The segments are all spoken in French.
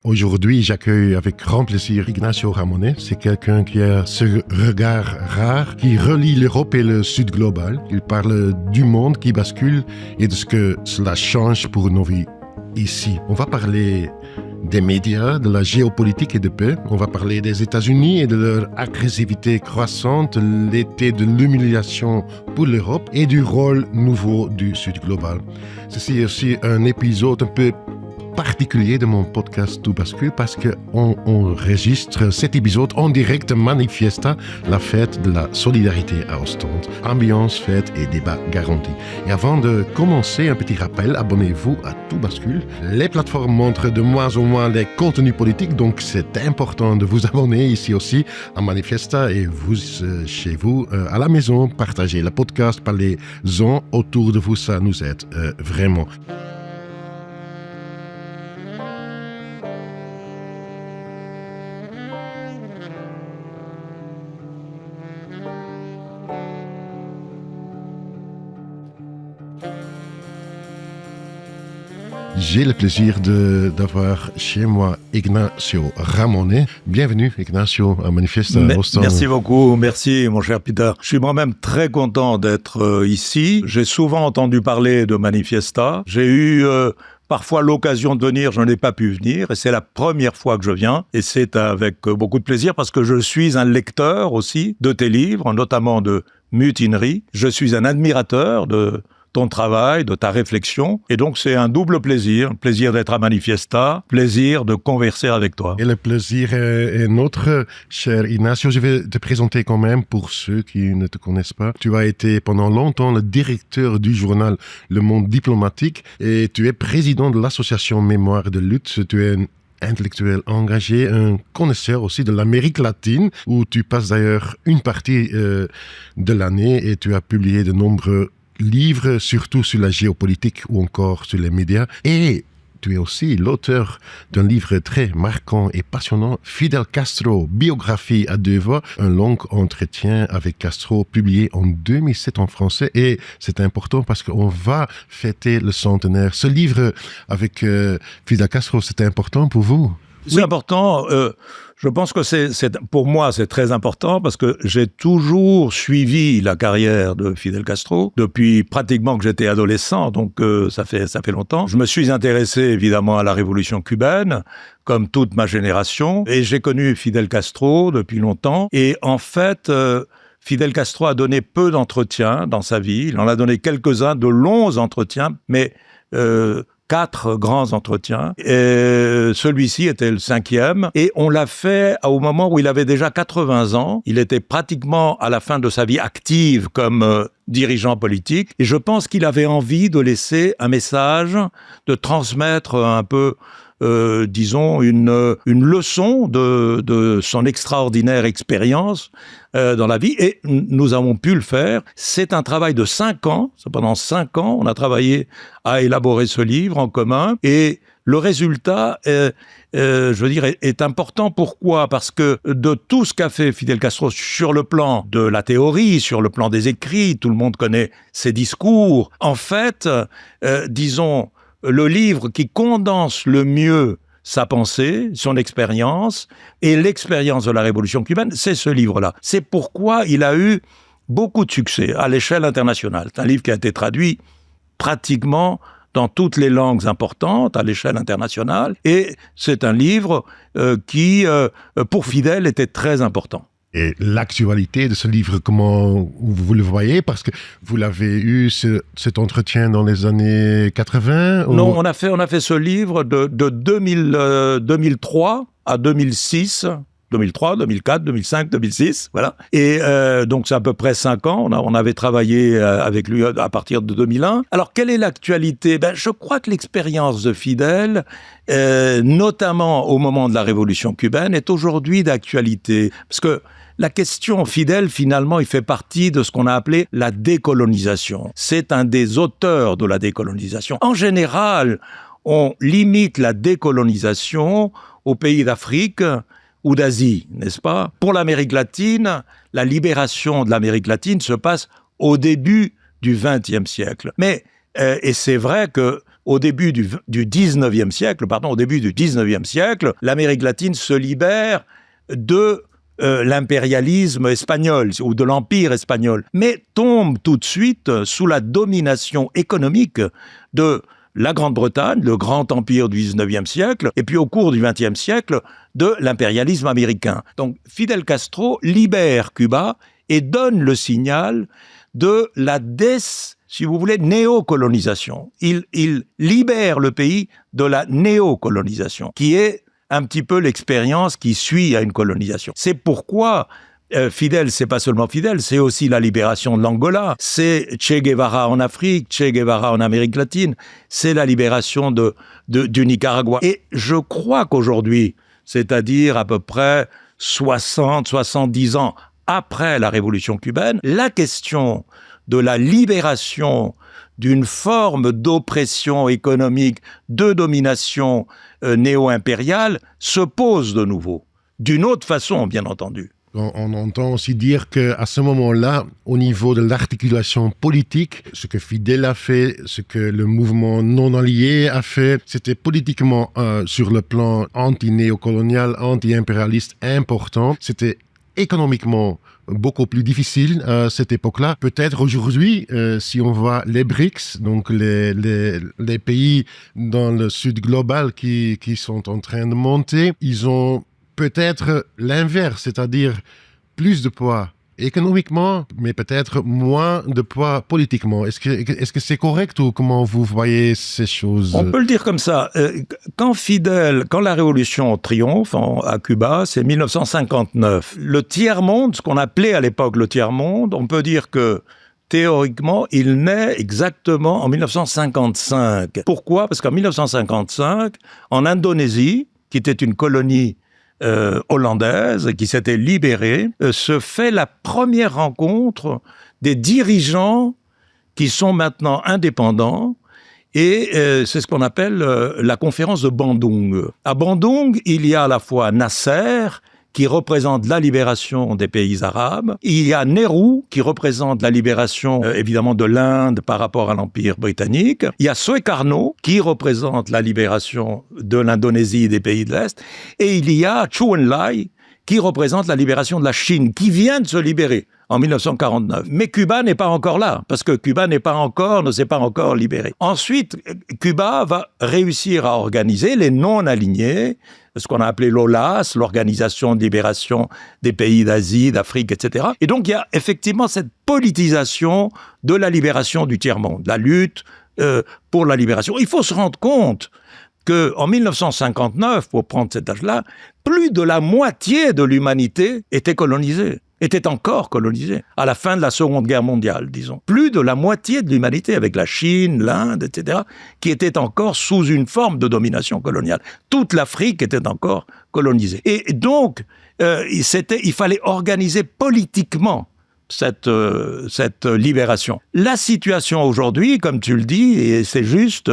Aujourd'hui, j'accueille avec grand plaisir Ignacio Ramonet. C'est quelqu'un qui a ce regard rare, qui relie l'Europe et le Sud global. Il parle du monde qui bascule et de ce que cela change pour nos vies ici. On va parler des médias, de la géopolitique et de paix. On va parler des États-Unis et de leur agressivité croissante, l'été de l'humiliation pour l'Europe et du rôle nouveau du Sud global. Ceci est aussi un épisode un peu particulier de mon podcast Tout bascule parce qu'on enregistre cet épisode en direct Manifesta, la fête de la solidarité à Ostende. Ambiance, fête et débat garantis. Et avant de commencer, un petit rappel, abonnez-vous à Tout bascule. Les plateformes montrent de moins en moins les contenus politiques, donc c'est important de vous abonner ici aussi à Manifesta et vous, chez vous, à la maison, partagez le podcast, parlez-en autour de vous, ça nous aide vraiment. J'ai le plaisir d'avoir chez moi Ignacio Ramonet. Bienvenue Ignacio à Manifesta Ostende. Merci beaucoup, merci mon cher Peter. Je suis moi-même très content d'être ici. J'ai souvent entendu parler de Manifesta. J'ai eu parfois l'occasion de venir, je n'ai pas pu venir et c'est la première fois que je viens et c'est avec beaucoup de plaisir parce que je suis un lecteur aussi de tes livres, notamment de Mutinerie. Je suis un admirateur de ton travail, de ta réflexion. Et donc, c'est un double plaisir. Plaisir d'être à Manifesta, plaisir de converser avec toi. Et le plaisir est nôtre, cher Ignacio. Je vais te présenter quand même pour ceux qui ne te connaissent pas. Tu as été pendant longtemps le directeur du journal Le Monde diplomatique et tu es président de l'association Mémoire de lutte. Tu es un intellectuel engagé, un connaisseur aussi de l'Amérique latine, où tu passes d'ailleurs une partie de l'année et tu as publié de nombreux livres, surtout sur la géopolitique ou encore sur les médias. Et tu es aussi l'auteur d'un livre très marquant et passionnant, Fidel Castro, biographie à deux voix, un long entretien avec Castro publié en 2007 en français. Et c'est important parce qu'on va fêter le centenaire. Ce livre avec Fidel Castro, c'était important pour vous? C'est important. Je pense que pour moi, c'est très important parce que j'ai toujours suivi la carrière de Fidel Castro depuis pratiquement que j'étais adolescent, donc ça fait longtemps. Je me suis intéressé évidemment à la révolution cubaine, comme toute ma génération, et j'ai connu Fidel Castro depuis longtemps. Et en fait, Fidel Castro a donné peu d'entretiens dans sa vie. Il en a donné quelques-uns, de longs entretiens, mais 4 grands entretiens. Et celui-ci était le 5e. Et on l'a fait au moment où il avait déjà 80 ans. Il était pratiquement à la fin de sa vie active comme dirigeant politique. Et je pense qu'il avait envie de laisser un message, de transmettre un peu disons, une leçon de son extraordinaire expérience dans la vie. Et nous avons pu le faire. C'est un travail de 5 ans. Pendant 5 ans, on a travaillé à élaborer ce livre en commun. Et le résultat, je veux dire, est important. Pourquoi ? Parce que de tout ce qu'a fait Fidel Castro sur le plan de la théorie, sur le plan des écrits, tout le monde connaît ses discours. En fait, disons, le livre qui condense le mieux sa pensée, son expérience et l'expérience de la révolution cubaine, c'est ce livre-là. C'est pourquoi il a eu beaucoup de succès à l'échelle internationale. C'est un livre qui a été traduit pratiquement dans toutes les langues importantes à l'échelle internationale et c'est un livre qui, pour Fidel, était très important. Et l'actualité de ce livre, comment vous le voyez? Parce que vous l'avez eu, cet entretien dans les années 80 ou... Non, on a fait ce livre de 2003 à 2006, 2003, 2004, 2005, 2006, voilà. Et donc c'est à peu près 5 ans, on avait travaillé avec lui à partir de 2001. Alors quelle est l'actualité ? Je crois que l'expérience de Fidel, notamment au moment de la révolution cubaine, est aujourd'hui d'actualité. Parce que la question Fidel, finalement, il fait partie de ce qu'on a appelé la décolonisation. C'est un des auteurs de la décolonisation. En général, on limite la décolonisation aux pays d'Afrique ou d'Asie, n'est-ce pas ? Pour l'Amérique latine, la libération de l'Amérique latine se passe au début du XXe siècle. Mais, et c'est vrai que au début du 19e siècle, l'Amérique latine se libère de l'impérialisme espagnol ou de l'empire espagnol, mais tombe tout de suite sous la domination économique de la Grande-Bretagne, le grand empire du 19e siècle, et puis au cours du 20e siècle, de l'impérialisme américain. Donc Fidel Castro libère Cuba et donne le signal de la si vous voulez, néocolonisation. Il libère le pays de la néocolonisation, qui est un petit peu l'expérience qui suit à une colonisation. C'est pourquoi Fidel, c'est pas seulement Fidel, c'est aussi la libération de l'Angola, c'est Che Guevara en Afrique, Che Guevara en Amérique latine, c'est la libération du Nicaragua. Et je crois qu'aujourd'hui, c'est-à-dire à peu près 70 ans après la révolution cubaine, la question de la libération d'une forme d'oppression économique, de domination néo-impériale, se pose de nouveau. D'une autre façon, bien entendu. On entend aussi dire qu'à ce moment-là, au niveau de l'articulation politique, ce que Fidel a fait, ce que le mouvement non-allié a fait, c'était politiquement, sur le plan anti-néocolonial, anti-impérialiste, important. C'était économiquement beaucoup plus difficile à cette époque-là. Peut-être aujourd'hui, si on voit les BRICS, donc les pays dans le sud global qui sont en train de monter, ils ont peut-être l'inverse, c'est-à-dire plus de poids économiquement, mais peut-être moins de poids politiquement. Est-ce que c'est correct ou comment vous voyez ces choses? On peut le dire comme ça. Quand la révolution triomphe à Cuba, c'est 1959. Le tiers-monde, ce qu'on appelait à l'époque le tiers-monde, on peut dire que théoriquement, il naît exactement en 1955. Pourquoi? Parce qu'en 1955, en Indonésie, qui était une colonie hollandaise qui s'était libérée, se fait la première rencontre des dirigeants qui sont maintenant indépendants et c'est ce qu'on appelle la conférence de Bandung. À Bandung, il y a à la fois Nasser qui représente la libération des pays arabes. Il y a Nehru, qui représente la libération, évidemment, de l'Inde par rapport à l'Empire britannique. Il y a Sukarno, qui représente la libération de l'Indonésie et des pays de l'Est. Et il y a Zhou Enlai, qui représente la libération de la Chine, qui vient de se libérer en 1949. Mais Cuba n'est pas encore là, parce que Cuba ne s'est pas encore libéré. Ensuite, Cuba va réussir à organiser les non-alignés, ce qu'on a appelé l'OLAS, l'Organisation de libération des pays d'Asie, d'Afrique, etc. Et donc, il y a effectivement cette politisation de la libération du tiers-monde, la lutte pour la libération. Il faut se rendre compte qu'en 1959, pour prendre cet âge-là, plus de la moitié de l'humanité était encore colonisée, à la fin de la Seconde Guerre mondiale, disons. Plus de la moitié de l'humanité, avec la Chine, l'Inde, etc., qui était encore sous une forme de domination coloniale. Toute l'Afrique était encore colonisée. Et donc, il fallait organiser politiquement cette libération. La situation aujourd'hui, comme tu le dis, et c'est juste,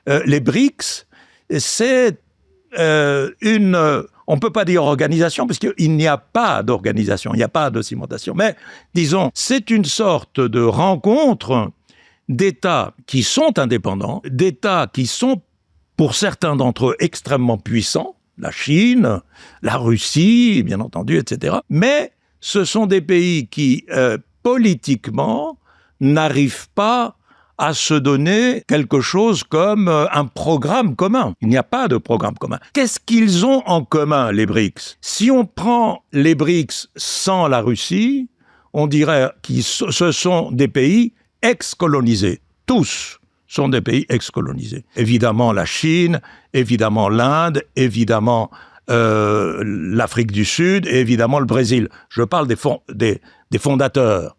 les BRICS, c'est on ne peut pas dire organisation, parce qu'il n'y a pas d'organisation, il n'y a pas de cimentation. Mais, disons, c'est une sorte de rencontre d'États qui sont indépendants, d'États qui sont, pour certains d'entre eux, extrêmement puissants, la Chine, la Russie, bien entendu, etc. Mais ce sont des pays qui, politiquement, n'arrivent pas à se donner quelque chose comme un programme commun. Il n'y a pas de programme commun. Qu'est-ce qu'ils ont en commun, les BRICS? Si on prend les BRICS sans la Russie, on dirait que ce sont des pays ex-colonisés. Tous sont des pays ex-colonisés. Évidemment la Chine, évidemment l'Inde, évidemment l'Afrique du Sud et évidemment le Brésil. Je parle des fondateurs.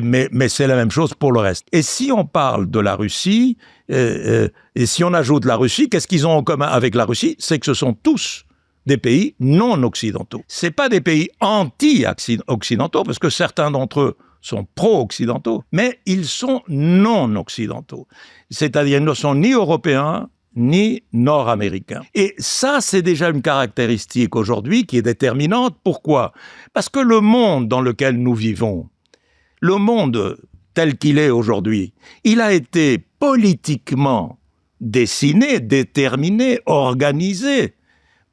Mais c'est la même chose pour le reste. Et si on parle de la Russie, et si on ajoute la Russie, qu'est-ce qu'ils ont en commun avec la Russie? C'est que ce sont tous des pays non occidentaux. C'est pas des pays anti-occidentaux, parce que certains d'entre eux sont pro-occidentaux, mais ils sont non occidentaux. C'est-à-dire ils ne sont ni européens, ni nord-américains. Et ça, c'est déjà une caractéristique aujourd'hui qui est déterminante. Pourquoi? Parce que le monde dans lequel nous vivons, le monde tel qu'il est aujourd'hui, il a été politiquement dessinée, déterminée, organisée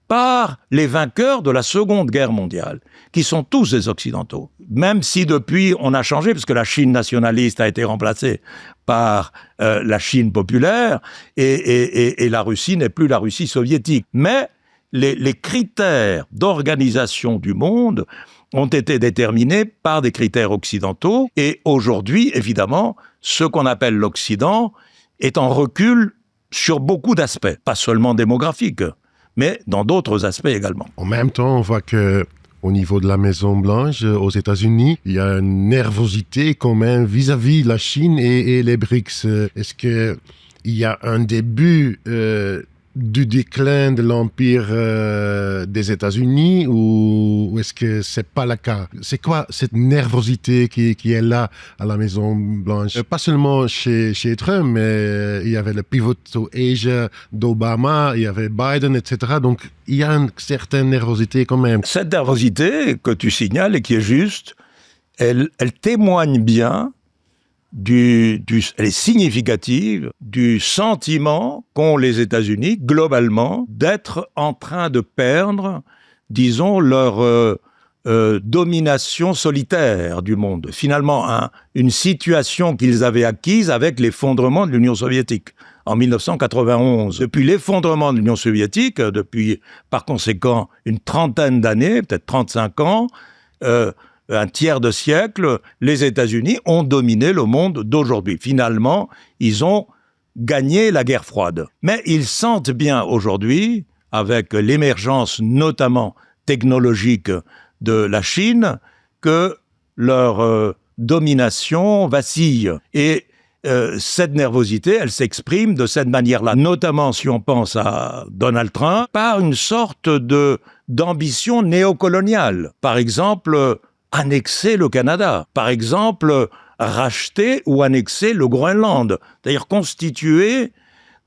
par les vainqueurs de la Seconde Guerre mondiale, qui sont tous des Occidentaux. Même si depuis, on a changé, parce que la Chine nationaliste a été remplacée par la Chine populaire, et la Russie n'est plus la Russie soviétique. Mais les critères d'organisation du monde ont été déterminés par des critères occidentaux, et aujourd'hui, évidemment, ce qu'on appelle l'Occident est en recul sur beaucoup d'aspects, pas seulement démographiques, mais dans d'autres aspects également. En même temps, on voit que au niveau de la Maison-Blanche, aux États-Unis, il y a une nervosité quand même vis-à-vis de la Chine et les BRICS. Est-ce qu'il y a un début du déclin de l'empire des États-Unis ou est-ce que c'est pas le cas? C'est quoi cette nervosité qui est là à la Maison-Blanche? Pas seulement chez Trump, mais il y avait le Pivot to Asia d'Obama, il y avait Biden, etc. Donc, il y a une certaine nervosité quand même. Cette nervosité que tu signales et qui est juste, elle témoigne bien elle est significative du sentiment qu'ont les États-Unis, globalement, d'être en train de perdre, disons, leur domination solitaire du monde. Finalement, une situation qu'ils avaient acquise avec l'effondrement de l'Union soviétique en 1991. Depuis l'effondrement de l'Union soviétique, depuis, par conséquent, une trentaine d'années, peut-être 35 ans, un tiers de siècle, les États-Unis ont dominé le monde d'aujourd'hui. Finalement, ils ont gagné la guerre froide. Mais ils sentent bien aujourd'hui, avec l'émergence notamment technologique de la Chine, que leur domination vacille. Et cette nervosité, elle s'exprime de cette manière-là, notamment si on pense à Donald Trump, par une sorte d'ambition néocoloniale. Par exemple, annexer le Canada. Par exemple, racheter ou annexer le Groenland. C'est-à-dire constituer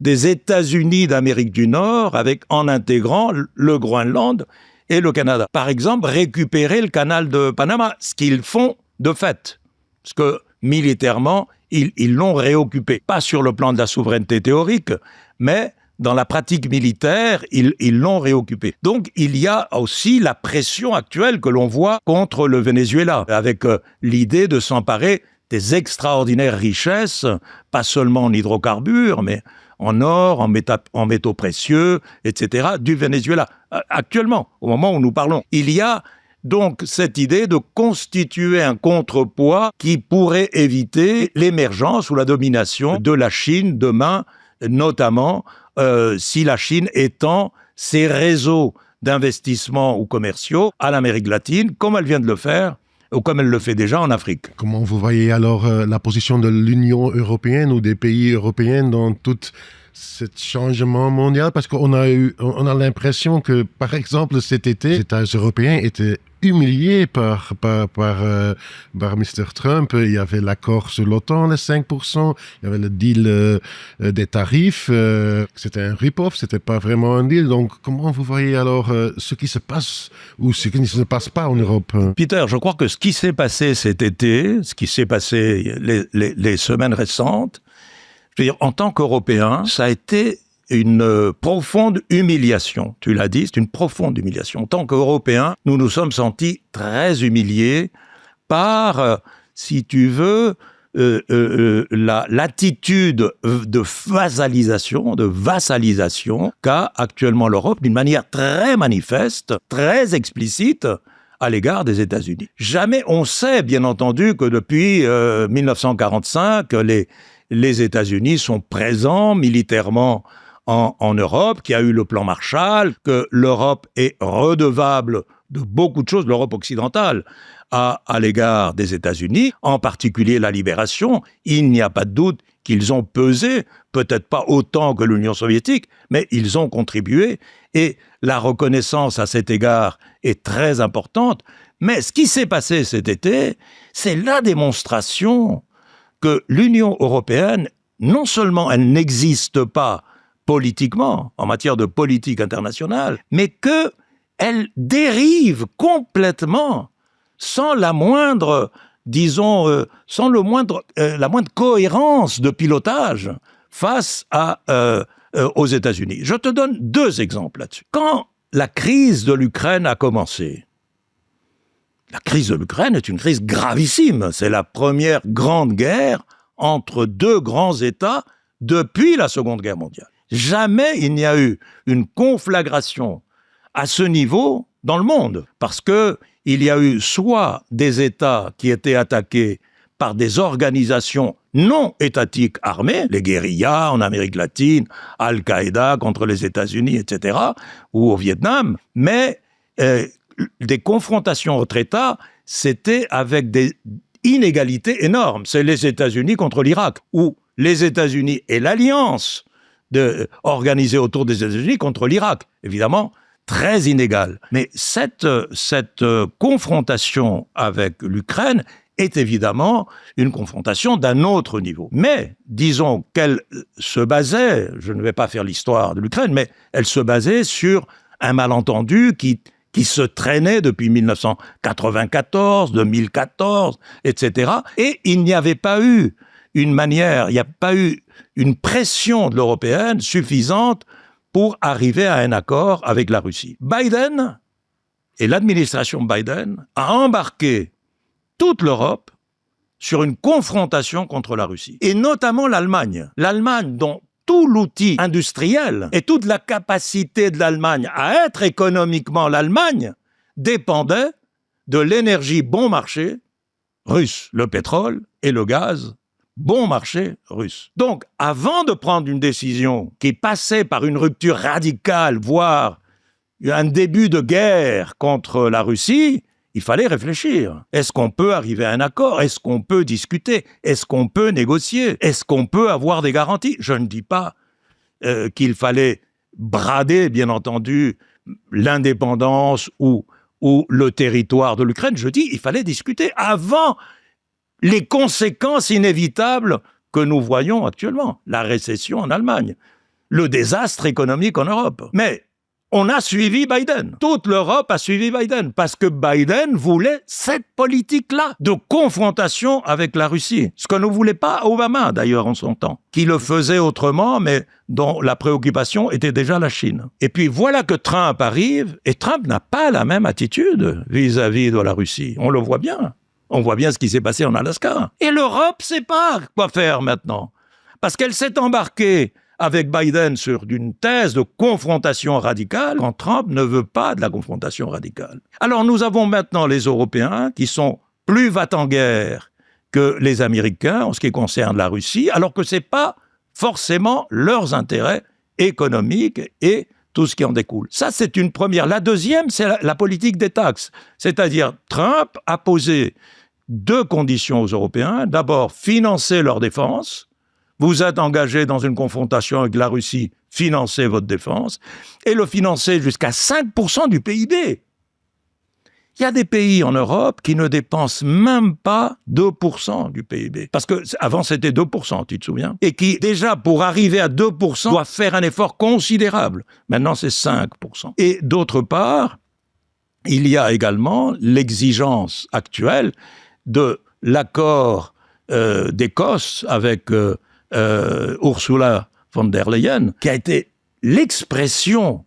des États-Unis d'Amérique du Nord en intégrant le Groenland et le Canada. Par exemple, récupérer le canal de Panama, ce qu'ils font de fait. Parce que militairement, ils l'ont réoccupé. Pas sur le plan de la souveraineté théorique, mais dans la pratique militaire, ils l'ont réoccupé. Donc, il y a aussi la pression actuelle que l'on voit contre le Venezuela, avec l'idée de s'emparer des extraordinaires richesses, pas seulement en hydrocarbures, mais en or, en métaux précieux, etc., du Venezuela. Actuellement, au moment où nous parlons, il y a donc cette idée de constituer un contrepoids qui pourrait éviter l'émergence ou la domination de la Chine demain, notamment si la Chine étend ses réseaux d'investissement ou commerciaux à l'Amérique latine, comme elle vient de le faire, ou comme elle le fait déjà en Afrique. Comment vous voyez alors la position de l'Union européenne ou des pays européens dans tout ce changement mondial? Parce qu'on a l'impression que, par exemple, cet été, les États européens étaient humiliés par Mr. Trump. Il y avait l'accord sur l'OTAN, les 5%. Il y avait le deal des tarifs. C'était un rip-off, c'était pas vraiment un deal. Donc, comment vous voyez alors ce qui se passe ou ce qui ne se passe pas en Europe? Peter, je crois que ce qui s'est passé cet été, ce qui s'est passé les semaines récentes, je veux dire, en tant qu'Européens, ça a été une profonde humiliation. Tu l'as dit, c'est une profonde humiliation. En tant qu'Européens, nous nous sommes sentis très humiliés par, si tu veux, l'attitude de vassalisation qu'a actuellement l'Europe d'une manière très manifeste, très explicite, à l'égard des États-Unis. Jamais on sait, bien entendu, que depuis 1945, les États-Unis sont présents militairement en Europe, qu'il y a eu le plan Marshall, que l'Europe est redevable de beaucoup de choses, l'Europe occidentale, à l'égard des États-Unis, en particulier la libération. Il n'y a pas de doute qu'ils ont pesé, peut-être pas autant que l'Union soviétique, mais ils ont contribué, et la reconnaissance à cet égard est très importante. Mais ce qui s'est passé cet été, c'est la démonstration que l'Union européenne, non seulement elle n'existe pas politiquement, en matière de politique internationale, mais qu'elle dérive complètement sans la moindre, la moindre cohérence de pilotage face aux États-Unis. Je te donne 2 exemples là-dessus. Quand la crise de l'Ukraine a commencé, la crise de l'Ukraine est une crise gravissime. C'est la première grande guerre entre 2 grands États depuis la Seconde Guerre mondiale. Jamais il n'y a eu une conflagration à ce niveau dans le monde, parce que il y a eu soit des États qui étaient attaqués par des organisations non étatiques armées, les guérillas en Amérique latine, Al-Qaïda contre les États-Unis, etc., ou au Vietnam, mais des confrontations entre États, c'était avec des inégalités énormes. C'est les États-Unis contre l'Irak, ou les États-Unis et l'alliance organisée autour des États-Unis contre l'Irak. Évidemment, très inégale. Mais cette confrontation avec l'Ukraine est évidemment une confrontation d'un autre niveau. Mais, disons qu'elle se basait, je ne vais pas faire l'histoire de l'Ukraine, mais elle se basait sur un malentendu qui se traînait depuis 1994, 2014, etc. Et il n'y avait pas eu il n'y a pas eu une pression de l'européenne suffisante pour arriver à un accord avec la Russie. Biden et l'administration Biden a embarqué toute l'Europe sur une confrontation contre la Russie, et notamment l'Allemagne. L'Allemagne, dont tout l'outil industriel et toute la capacité de l'Allemagne à être économiquement l'Allemagne dépendait de l'énergie bon marché russe, le pétrole et le gaz bon marché russe. Donc, avant de prendre une décision qui passait par une rupture radicale, voire un début de guerre contre la Russie, il fallait réfléchir. Est-ce qu'on peut arriver à un accord? Est-ce qu'on peut discuter? Est-ce qu'on peut négocier? Est-ce qu'on peut avoir des garanties? Je ne dis pas qu'il fallait brader, bien entendu, l'indépendance ou le territoire de l'Ukraine. Je dis qu'il fallait discuter avant les conséquences inévitables que nous voyons actuellement. La récession en Allemagne, le désastre économique en Europe. Mais on a suivi Biden. Toute l'Europe a suivi Biden parce que Biden voulait cette politique-là de confrontation avec la Russie. Ce que ne voulait pas Obama, d'ailleurs, en son temps, qui le faisait autrement, mais dont la préoccupation était déjà la Chine. Et puis voilà que Trump arrive, et Trump n'a pas la même attitude vis-à-vis de la Russie. On le voit bien. On voit bien ce qui s'est passé en Alaska. Et l'Europe ne sait pas quoi faire maintenant. Parce qu'elle s'est embarquée avec Biden sur une thèse de confrontation radicale, quand Trump ne veut pas de la confrontation radicale. Alors nous avons maintenant les Européens qui sont plus va-t-en-guerre que les Américains en ce qui concerne la Russie, alors que ce n'est pas forcément leurs intérêts économiques et tout ce qui en découle. Ça, c'est une première. La deuxième, c'est la politique des taxes. C'est-à-dire, Trump a posé 2 conditions aux Européens. D'abord, financer leur défense. Vous êtes engagé dans une confrontation avec la Russie, financez votre défense. Et le financer jusqu'à 5% du PIB. Il y a des pays en Europe qui ne dépensent même pas 2% du PIB. Parce que avant c'était 2%, tu te souviens? Et qui, déjà, pour arriver à 2%, doivent faire un effort considérable. Maintenant, c'est 5%. Et d'autre part, il y a également l'exigence actuelle de l'accord d'Écosse avec Ursula von der Leyen, qui a été l'expression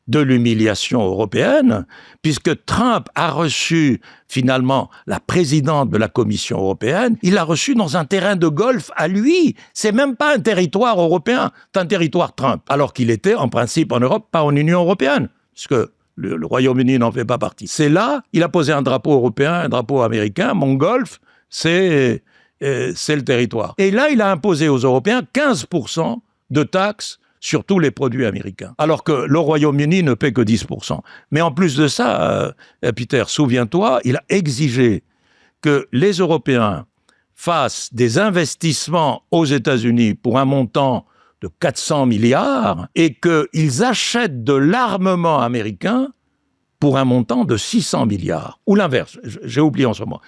de l'humiliation européenne, puisque Trump a reçu finalement la présidente de la Commission européenne, il l'a reçue dans un terrain de golf à lui. C'est même pas un territoire européen, c'est un territoire Trump, alors qu'il était en principe en Europe, pas en Union européenne, puisque le Royaume-Uni n'en fait pas partie. C'est là, il a posé un drapeau européen, un drapeau américain, mon golf, c'est le territoire. Et là, il a imposé aux Européens 15% de taxes sur tous les produits américains, alors que le Royaume-Uni ne paie que 10%. Mais en plus de ça, Peter, souviens-toi, il a exigé que les Européens fassent des investissements aux États-Unis pour un montant de 400 milliards et qu'ils achètent de l'armement américain pour un montant de 600 milliards. Ou l'inverse, j'ai oublié en ce moment.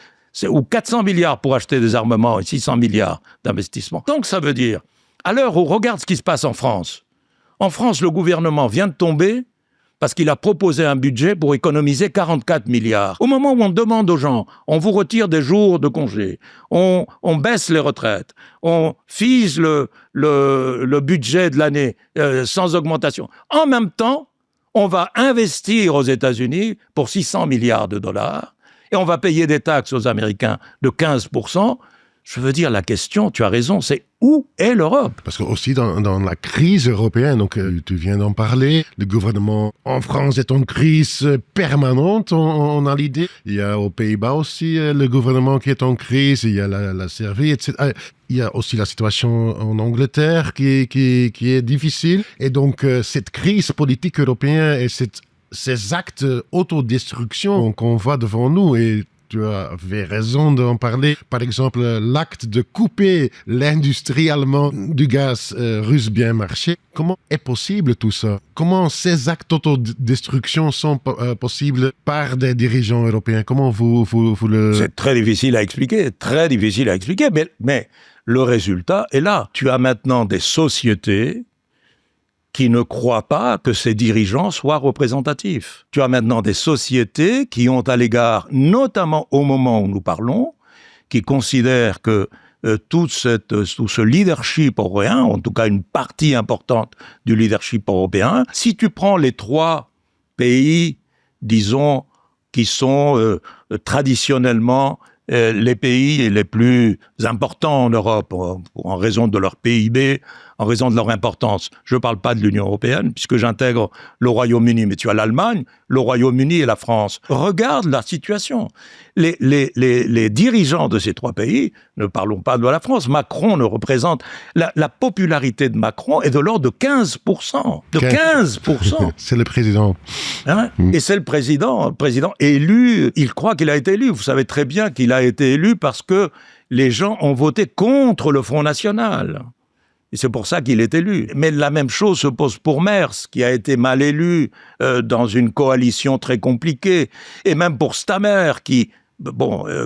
Ou 400 milliards pour acheter des armements et 600 milliards d'investissements. Donc ça veut dire, à l'heure où regarde ce qui se passe en France. En France, le gouvernement vient de tomber parce qu'il a proposé un budget pour économiser 44 milliards. Au moment où on demande aux gens, on vous retire des jours de congé, on baisse les retraites, on fige le budget de l'année sans augmentation. En même temps, on va investir aux États-Unis pour 600 milliards de dollars et on va payer des taxes aux Américains de 15%. Je veux dire, la question, tu as raison, c'est où est l'Europe? Parce que aussi dans la crise européenne, donc tu viens d'en parler, le gouvernement en France est en crise permanente, on a l'idée. Il y a aux Pays-Bas aussi le gouvernement qui est en crise, il y a la Serbie, etc. Il y a aussi la situation en Angleterre qui est difficile. Et donc cette crise politique européenne et ces actes d'autodestruction qu'on voit devant nous, et tu avais raison d'en parler. Par exemple, l'acte de couper l'industrie allemande du gaz russe bien marché. Comment est possible tout ça? Comment ces actes d'autodestruction sont possibles par des dirigeants européens? Comment vous le... C'est très difficile à expliquer, mais le résultat est là. Tu as maintenant des sociétés qui ne croient pas que ces dirigeants soient représentatifs. Tu as maintenant des sociétés qui ont à l'égard, notamment au moment où nous parlons, qui considèrent que tout ce leadership européen, en tout cas une partie importante du leadership européen, si tu prends les 3 pays, disons, qui sont traditionnellement les pays les plus importants en Europe, en raison de leur PIB, en raison de leur importance. Je ne parle pas de l'Union européenne, puisque j'intègre le Royaume-Uni, mais tu as l'Allemagne, le Royaume-Uni et la France. Regarde la situation. Les dirigeants de ces 3 pays, ne parlons pas de la France, Macron ne représente... La popularité de Macron est de l'ordre de 15%. De 15%. C'est le président. Hein? Et c'est le président élu, il croit qu'il a été élu. Vous savez très bien qu'il a été élu parce que les gens ont voté contre le Front National. Et c'est pour ça qu'il est élu. Mais la même chose se pose pour Merz, qui a été mal élu dans une coalition très compliquée. Et même pour Stammer, qui...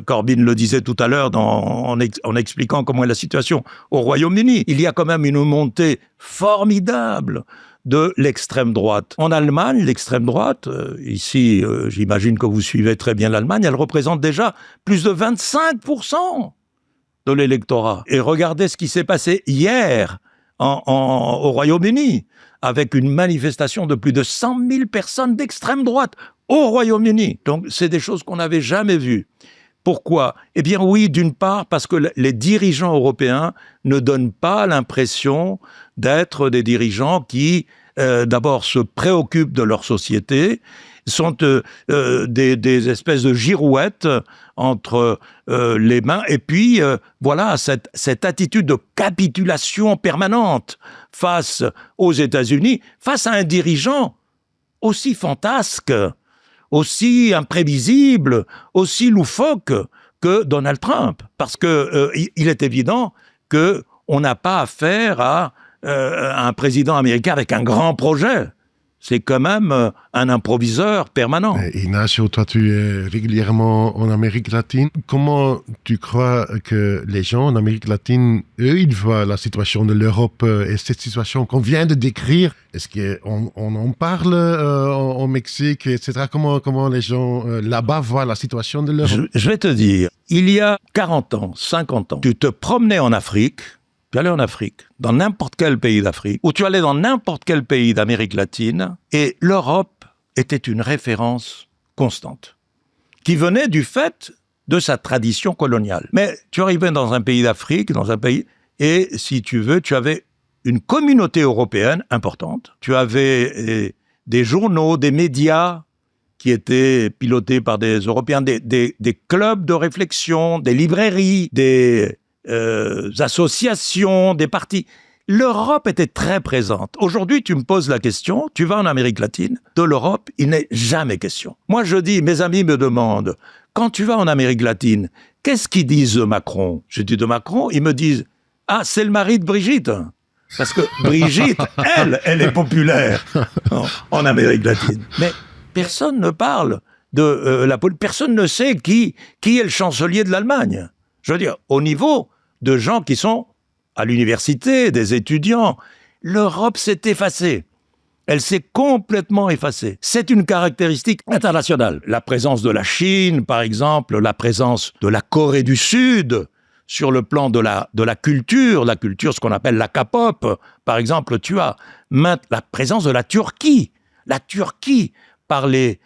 Corbyn le disait tout à l'heure en expliquant comment est la situation au Royaume-Uni. Il y a quand même une montée formidable de l'extrême droite. En Allemagne, l'extrême droite, ici, j'imagine que vous suivez très bien l'Allemagne, elle représente déjà plus de 25% de l'électorat. Et regardez ce qui s'est passé hier au Royaume-Uni, avec une manifestation de plus de 100 000 personnes d'extrême droite au Royaume-Uni. Donc, c'est des choses qu'on n'avait jamais vues. Pourquoi? Eh bien oui, d'une part, parce que les dirigeants européens ne donnent pas l'impression d'être des dirigeants qui, d'abord, se préoccupent de leur société, sont des espèces de girouettes entre les mains, et puis voilà, cette attitude de capitulation permanente face aux États-Unis, face à un dirigeant aussi fantasque, aussi imprévisible, aussi loufoque que Donald Trump. Parce que il est évident qu'on n'a pas affaire à un président américain avec un grand projet. C'est quand même un improviseur permanent. Ignacio, toi, tu es régulièrement en Amérique latine. Comment tu crois que les gens en Amérique latine, eux, ils voient la situation de l'Europe et cette situation qu'on vient de décrire? Est-ce qu'on en parle au Mexique, etc. Comment les gens là-bas voient la situation de l'Europe? Je vais te dire, il y a 40 ans, 50 ans, tu te promenais en Afrique, tu allais en Afrique, dans n'importe quel pays d'Afrique, ou tu allais dans n'importe quel pays d'Amérique latine, et l'Europe était une référence constante, qui venait du fait de sa tradition coloniale. Mais tu arrivais dans un pays d'Afrique, et si tu veux, tu avais une communauté européenne importante, tu avais des journaux, des médias qui étaient pilotés par des Européens, des clubs de réflexion, des librairies, des associations, des partis. L'Europe était très présente. Aujourd'hui, tu me poses la question, tu vas en Amérique latine, de l'Europe, il n'est jamais question. Moi, je dis, mes amis me demandent, quand tu vas en Amérique latine, qu'est-ce qu'ils disent de Macron? Je dis de Macron, ils me disent, ah, c'est le mari de Brigitte. Parce que Brigitte, elle est populaire en Amérique latine. Mais personne ne parle de la politique. Personne ne sait qui est le chancelier de l'Allemagne. Je veux dire, au niveau de gens qui sont à l'université, des étudiants, l'Europe s'est effacée. Elle s'est complètement effacée. C'est une caractéristique internationale. La présence de la Chine, par exemple, la présence de la Corée du Sud, sur le plan de la culture, ce qu'on appelle la K-pop, par exemple, tu as la présence de la Turquie par les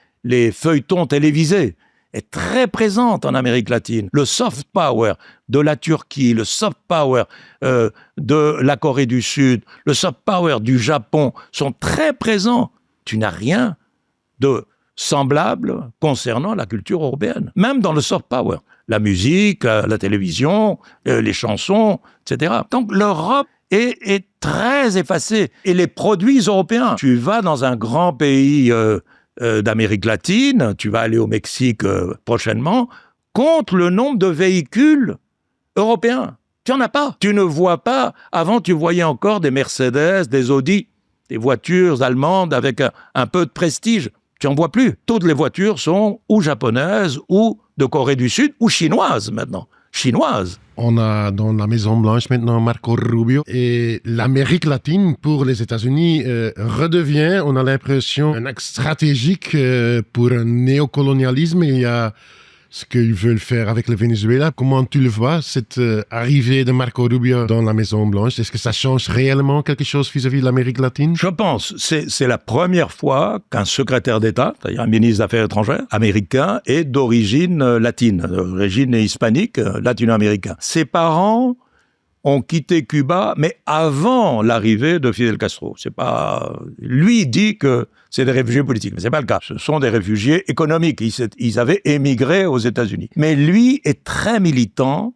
feuilletons télévisés, est très présente en Amérique latine. Le soft power de la Turquie, le soft power de la Corée du Sud, le soft power du Japon sont très présents. Tu n'as rien de semblable concernant la culture européenne, même dans le soft power. La musique, la télévision, les chansons, etc. Donc l'Europe est très effacée. Et les produits européens, tu vas dans un grand pays d'Amérique latine, tu vas aller au Mexique prochainement, compte le nombre de véhicules européens. Tu n'en as pas. Tu ne vois pas. Avant, tu voyais encore des Mercedes, des Audi, des voitures allemandes avec un peu de prestige. Tu n'en vois plus. Toutes les voitures sont ou japonaises, ou de Corée du Sud, ou chinoises maintenant. Chinoises. On a dans la Maison-Blanche maintenant Marco Rubio et l'Amérique latine pour les États-Unis redevient, on a l'impression, un axe stratégique pour un néocolonialisme. Il y a ce qu'ils veulent faire avec le Venezuela. Comment tu le vois, cette arrivée de Marco Rubio dans la Maison-Blanche? Est-ce que ça change réellement quelque chose vis-à-vis de l'Amérique latine? Je pense. C'est la première fois qu'un secrétaire d'État, c'est-à-dire un ministre des Affaires étrangères américain, est d'origine latine, d'origine hispanique, latino-américain. Ses parents ont quitté Cuba, mais avant l'arrivée de Fidel Castro. C'est pas... Lui dit que c'est des réfugiés politiques, mais c'est pas le cas. Ce sont des réfugiés économiques. Ils avaient émigré aux États-Unis. Mais lui est très militant,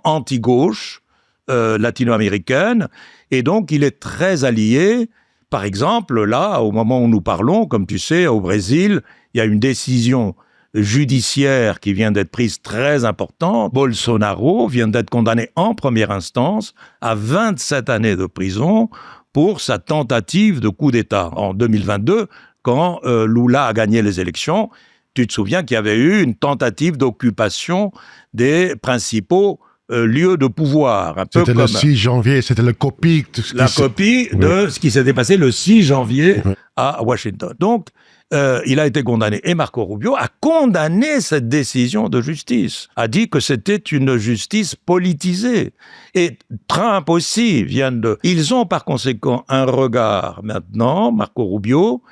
anti-gauche, latino-américaine, et donc il est très allié. Par exemple, là, au moment où nous parlons, comme tu sais, au Brésil, il y a une décision judiciaire qui vient d'être prise très importante. Bolsonaro vient d'être condamné en première instance à 27 années de prison pour sa tentative de coup d'État. En 2022, quand Lula a gagné les élections, tu te souviens qu'il y avait eu une tentative d'occupation des principaux lieux de pouvoir. C'était le 6 janvier, c'était la copie de ce qui s'était passé le 6 janvier à Washington. Donc, il a été condamné. Et Marco Rubio a condamné cette décision de justice, a dit que c'était une justice politisée. Et Trump aussi Ils ont par conséquent un regard maintenant, Marco Rubio,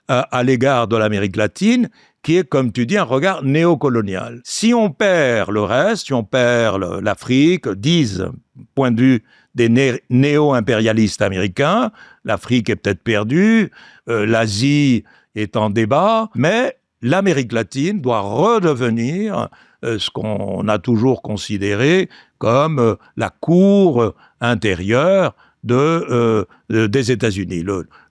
à l'égard de l'Amérique latine, qui est, comme tu dis, un regard néocolonial. Si on perd le reste, si on perd l'Afrique, disent, point de vue des néo-impérialistes américains, l'Afrique est peut-être perdue, l'Asie est en débat, mais l'Amérique latine doit redevenir ce qu'on a toujours considéré comme la cour intérieure des États-Unis,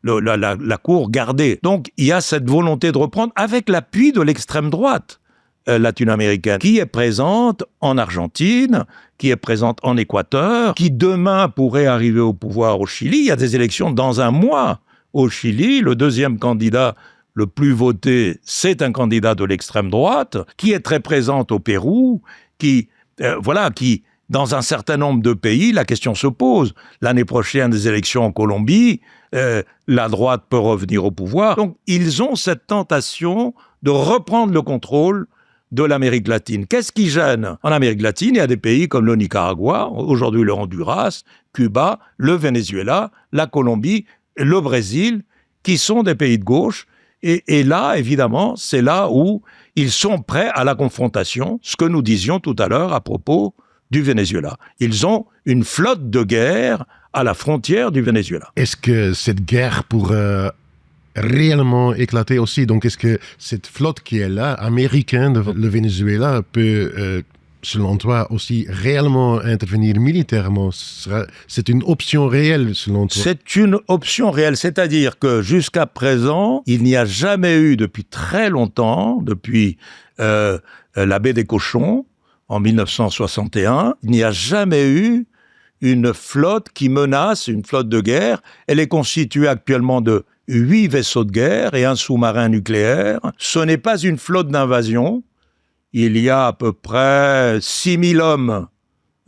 la cour gardée. Donc il y a cette volonté de reprendre avec l'appui de l'extrême droite latino-américaine, qui est présente en Argentine, qui est présente en Équateur, qui demain pourrait arriver au pouvoir au Chili. Il y a des élections dans un mois au Chili. Le deuxième candidat le plus voté, c'est un candidat de l'extrême droite, qui est très présente au Pérou, qui dans un certain nombre de pays, la question se pose. L'année prochaine, des élections en Colombie, la droite peut revenir au pouvoir. Donc, ils ont cette tentation de reprendre le contrôle de l'Amérique latine. Qu'est-ce qui gêne? En Amérique latine, il y a des pays comme le Nicaragua, aujourd'hui le Honduras, Cuba, le Venezuela, la Colombie, le Brésil, qui sont des pays de gauche. Et là, évidemment, c'est là où ils sont prêts à la confrontation, ce que nous disions tout à l'heure à propos du Venezuela. Ils ont une flotte de guerre à la frontière du Venezuela. Est-ce que cette guerre pourrait réellement éclater aussi? Donc, est-ce que cette flotte qui est là, américaine, de le Venezuela, peut, selon toi, aussi réellement intervenir militairement? C'est une option réelle, selon toi? C'est une option réelle, c'est-à-dire que jusqu'à présent, il n'y a jamais eu, depuis très longtemps, depuis la baie des Cochons, en 1961, il n'y a jamais eu une flotte qui menace, une flotte de guerre. Elle est constituée actuellement de 8 vaisseaux de guerre et un sous-marin nucléaire. Ce n'est pas une flotte d'invasion. Il y a à peu près 6 000 hommes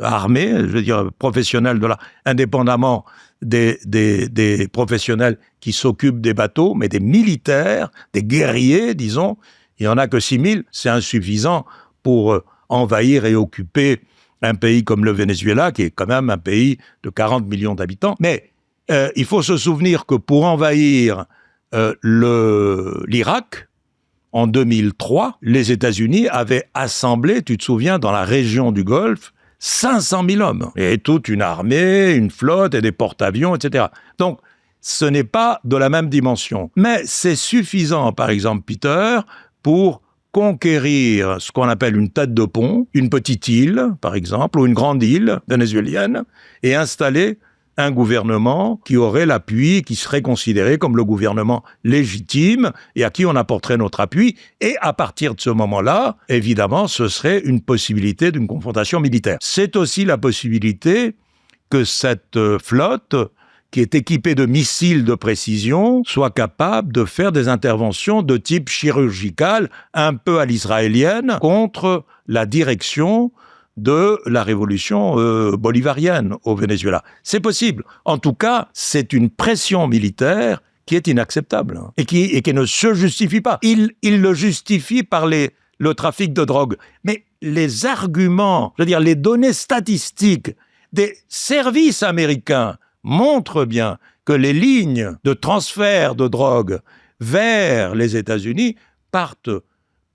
armée, je veux dire professionnelle indépendamment des professionnels qui s'occupent des bateaux, mais des militaires, des guerriers, disons, il n'y en a que 6 000, c'est insuffisant pour envahir et occuper un pays comme le Venezuela, qui est quand même un pays de 40 millions d'habitants. Mais il faut se souvenir que pour envahir l'Irak, en 2003, les États-Unis avaient assemblé, tu te souviens, dans la région du Golfe, 500 000 hommes, et toute une armée, une flotte et des porte-avions, etc. Donc, ce n'est pas de la même dimension. Mais c'est suffisant, par exemple, Peter, pour conquérir ce qu'on appelle une tête de pont, une petite île, par exemple, ou une grande île vénézuélienne, et installer un gouvernement qui aurait l'appui, qui serait considéré comme le gouvernement légitime et à qui on apporterait notre appui. Et à partir de ce moment-là, évidemment, ce serait une possibilité d'une confrontation militaire. C'est aussi la possibilité que cette flotte, qui est équipée de missiles de précision, soit capable de faire des interventions de type chirurgical, un peu à l'israélienne, contre la direction de la révolution bolivarienne au Venezuela. C'est possible. En tout cas, c'est une pression militaire qui est inacceptable et qui ne se justifie pas. Il le justifie par le trafic de drogue. Mais les arguments, je veux dire, les données statistiques des services américains montrent bien que les lignes de transfert de drogue vers les États-Unis partent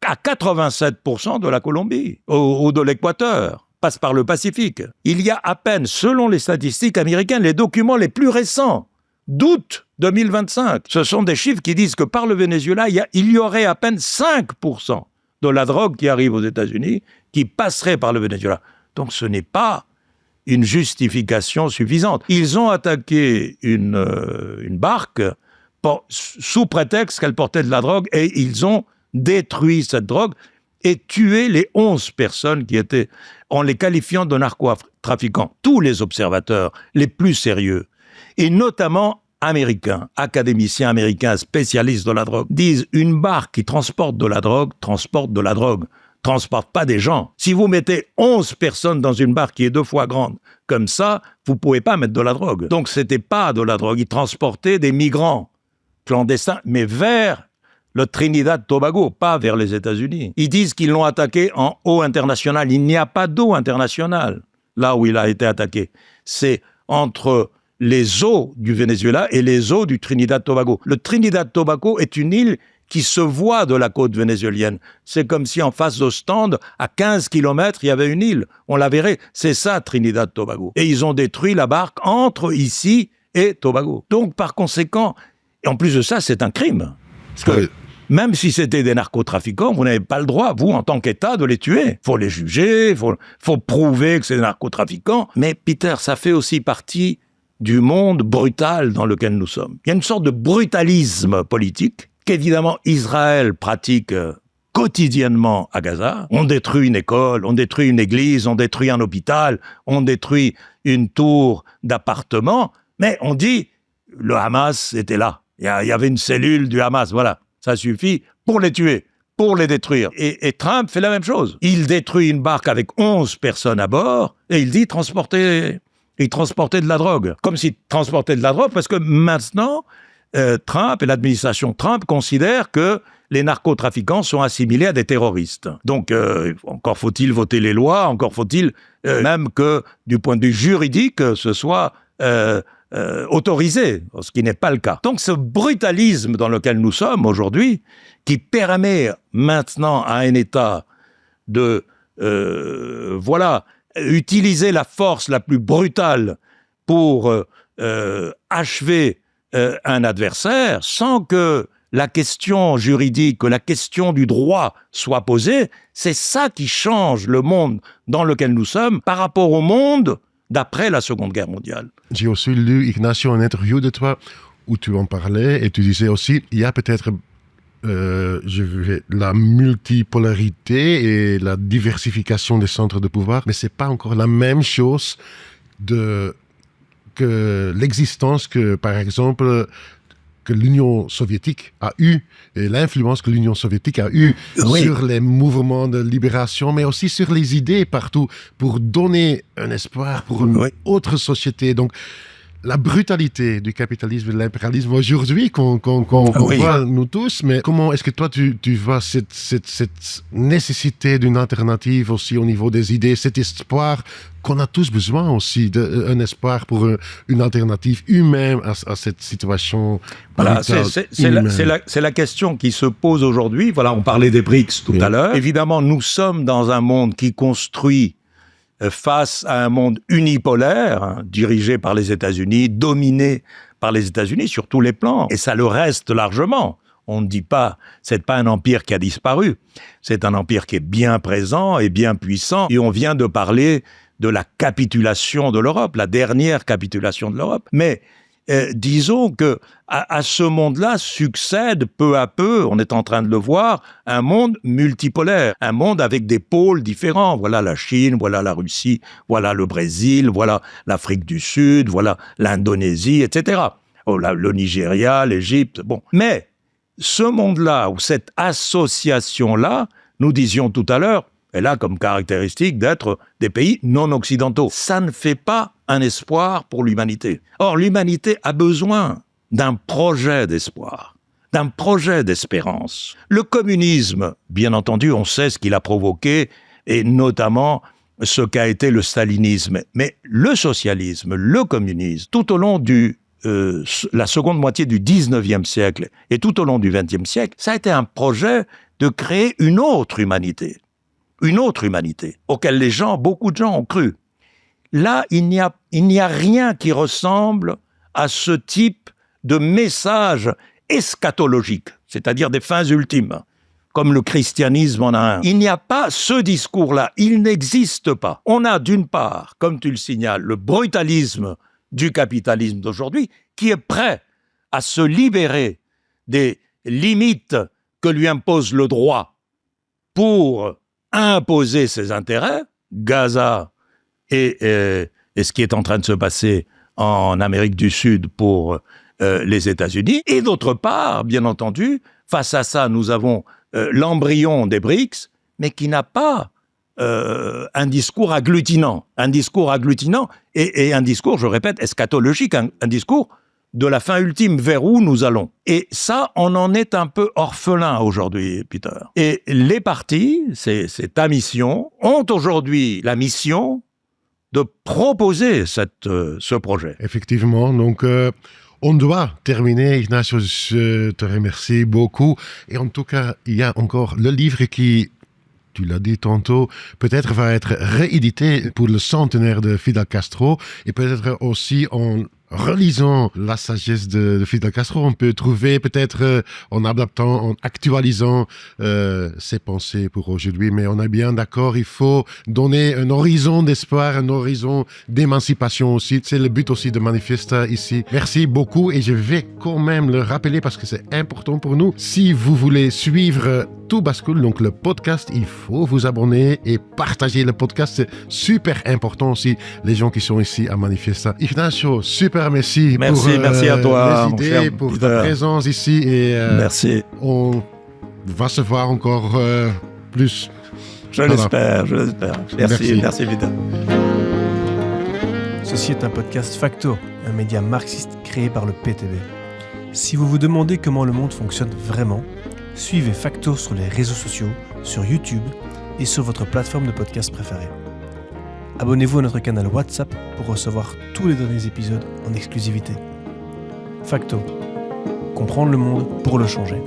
à 87% de la Colombie ou de l'Équateur, passent par le Pacifique. Il y a à peine, selon les statistiques américaines, les documents les plus récents, d'août 2025, ce sont des chiffres qui disent que par le Venezuela, il y aurait à peine 5% de la drogue qui arrive aux États-Unis qui passerait par le Venezuela. Donc ce n'est pas une justification suffisante. Ils ont attaqué une barque sous prétexte qu'elle portait de la drogue et ils ont détruit cette drogue et tué les 11 personnes qui étaient, en les qualifiant de narcotrafiquants. Tous les observateurs les plus sérieux, et notamment américains, académiciens américains spécialistes de la drogue, disent une barque qui transporte de la drogue, transporte pas des gens. Si vous mettez 11 personnes dans une barque qui est 2 fois grande, comme ça, vous pouvez pas mettre de la drogue. Donc c'était pas de la drogue, ils transportaient des migrants clandestins, mais vers le Trinidad-Tobago, pas vers les États-Unis. Ils disent qu'ils l'ont attaqué en eau internationale. Il n'y a pas d'eau internationale là où il a été attaqué. C'est entre les eaux du Venezuela et les eaux du Trinidad-Tobago. Le Trinidad-Tobago est une île qui se voit de la côte vénézuélienne. C'est comme si en face d'Ostende, à 15 km, il y avait une île. On la verrait. C'est ça, Trinidad-Tobago. Et ils ont détruit la barque entre ici et Tobago. Donc, par conséquent, et en plus de ça, c'est un crime. Parce que même si c'était des narcotrafiquants, vous n'avez pas le droit, vous, en tant qu'État, de les tuer. Il faut les juger, il faut prouver que c'est des narcotrafiquants. Mais Peter, ça fait aussi partie du monde brutal dans lequel nous sommes. Il y a une sorte de brutalisme politique qu'évidemment Israël pratique quotidiennement à Gaza. On détruit une école, on détruit une église, on détruit un hôpital, on détruit une tour d'appartement, mais on dit le Hamas était là. Il y avait une cellule du Hamas, voilà. Ça suffit pour les tuer, pour les détruire. Et Trump fait la même chose. Il détruit une barque avec 11 personnes à bord et il dit il transportait de la drogue. Comme s'il transportait de la drogue, parce que maintenant, Trump et l'administration Trump considèrent que les narcotrafiquants sont assimilés à des terroristes. Donc, encore faut-il voter les lois, encore faut-il même que, du point de vue juridique, ce soit autorisé, ce qui n'est pas le cas. Donc, ce brutalisme dans lequel nous sommes aujourd'hui, qui permet maintenant à un État de, utiliser la force la plus brutale pour achever un adversaire sans que la question juridique, que la question du droit soit posée, c'est ça qui change le monde dans lequel nous sommes par rapport au monde d'après la Seconde Guerre mondiale. J'ai aussi lu, Ignacio, une interview de toi où tu en parlais et tu disais aussi, il y a peut-être la multipolarité et la diversification des centres de pouvoir, mais c'est pas encore la même chose que l'existence que, par exemple, que l'Union soviétique a eu et l'influence que l'Union soviétique a eu sur les mouvements de libération, mais aussi sur les idées partout pour donner un espoir pour une autre société. Donc, la brutalité du capitalisme et de l'impérialisme aujourd'hui qu'on voit nous tous, mais comment est-ce que toi tu vois cette nécessité d'une alternative aussi au niveau des idées, cet espoir qu'on a tous besoin aussi d'un espoir pour une alternative humaine à cette situation. Voilà, c'est la question qui se pose aujourd'hui. Voilà, on parlait des BRICS tout à l'heure. Évidemment, nous sommes dans un monde qui construit face à un monde unipolaire, dirigé par les États-Unis, dominé par les États-Unis sur tous les plans. Et ça le reste largement. On ne dit pas, c'est pas un empire qui a disparu. C'est un empire qui est bien présent et bien puissant. Et on vient de parler de la capitulation de l'Europe, la dernière capitulation de l'Europe. Mais disons que à ce monde-là succède peu à peu, on est en train de le voir, un monde multipolaire, un monde avec des pôles différents. Voilà la Chine, voilà la Russie, voilà le Brésil, voilà l'Afrique du Sud, voilà l'Indonésie, etc. Oh, le Nigeria, l'Égypte, bon. Mais ce monde-là, ou cette association-là, nous disions tout à l'heure, elle a comme caractéristique d'être des pays non occidentaux. Ça ne fait pas un espoir pour l'humanité. Or, l'humanité a besoin d'un projet d'espoir, d'un projet d'espérance. Le communisme, bien entendu, on sait ce qu'il a provoqué, et notamment ce qu'a été le stalinisme. Mais le socialisme, le communisme, tout au long la seconde moitié du 19e siècle et tout au long du 20e siècle, ça a été un projet de créer une autre humanité auquel beaucoup de gens ont cru. Là, il n'y a rien qui ressemble à ce type de message eschatologique, c'est-à-dire des fins ultimes, comme le christianisme en a un. Il n'y a pas ce discours-là, il n'existe pas. On a d'une part, comme tu le signales, le brutalisme du capitalisme d'aujourd'hui, qui est prêt à se libérer des limites que lui impose le droit pour imposer ses intérêts, Gaza et ce qui est en train de se passer en Amérique du Sud pour les États-Unis. Et d'autre part, bien entendu, face à ça, nous avons l'embryon des BRICS, mais qui n'a pas un discours agglutinant et un discours, je répète, eschatologique, un discours de la fin ultime, vers où nous allons. Et ça, on en est un peu orphelin aujourd'hui, Peter. Et les partis, c'est ta mission, ont aujourd'hui la mission de proposer ce projet. Effectivement, donc on doit terminer. Ignacio, je te remercie beaucoup. Et en tout cas, il y a encore le livre qui, tu l'as dit tantôt, peut-être va être réédité pour le centenaire de Fidel Castro, et peut-être aussi en relisant la sagesse de Fidel Castro, on peut trouver peut-être en adaptant, en actualisant ses pensées pour aujourd'hui. Mais on est bien d'accord, il faut donner un horizon d'espoir, un horizon d'émancipation aussi. C'est le but aussi de Manifesta ici. Merci beaucoup, et je vais quand même le rappeler parce que c'est important pour nous. Si vous voulez suivre Tout bascule, donc le podcast, il faut vous abonner et partager le podcast. C'est super important aussi, les gens qui sont ici à Manifesta. Ignacio, super merci merci à toi, les idées, pour ta présence ici. Et merci. On va se voir encore plus. Je l'espère. Merci Vida. Ceci est un podcast Facto, un média marxiste créé par le PTB. Si vous vous demandez comment le monde fonctionne vraiment, suivez Facto sur les réseaux sociaux, sur YouTube et sur votre plateforme de podcast préférée. Abonnez-vous à notre canal WhatsApp pour recevoir tous les derniers épisodes en exclusivité. Facto. Comprendre le monde pour le changer.